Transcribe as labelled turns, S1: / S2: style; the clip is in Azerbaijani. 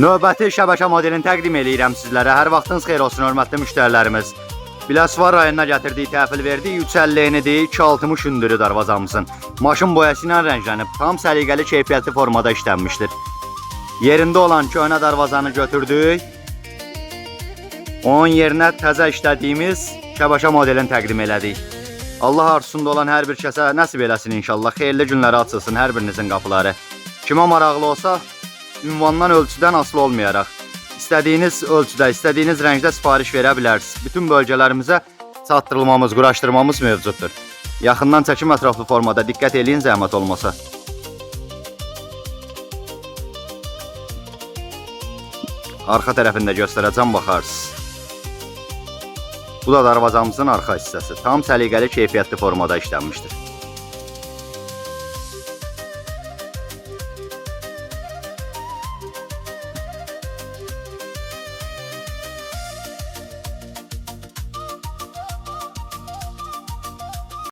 S1: Növbəti şəbəkə modelini təqdim edirəm sizlərə. Hər vaxtınız xeyir olsun, hörmətli müştərilərimiz. Biləsuvar rayonuna gətirdiyi təhvil verdiyi 350-nidir, 260 hündürü darvazamızın. Maşın boyası ilə rənglənib, tam səliqəli keyfiyyətli formada işlənmişdir. Yerində olan köhnə darvazanı götürdük. Onun yerinə təzə işlədiyimiz şəbəkə modelini təqdim elədik. Allah arzusunda olan hər bir kəsə nəsib eləsin inşallah. Xeyirli günləri açılsın hər birinizin qapıları. Kimə maraqlı olsa, ünvandan, ölçüdən asılı olmayaraq, istədiyiniz ölçüdə, istədiyiniz rəngdə sifariş verə bilərsiniz. Bütün bölgələrimizə çatdırılmamız, quraşdırmamız mövcuddur. Yaxından çəkim ətraflı formada diqqət eləyin, zəhmət olmasa. Arxa tərəfində göstərəcəm, baxarsınız. Bu da darvazamızın arxa hissəsi. Tam səliqəli keyfiyyətli formada işlənmişdir.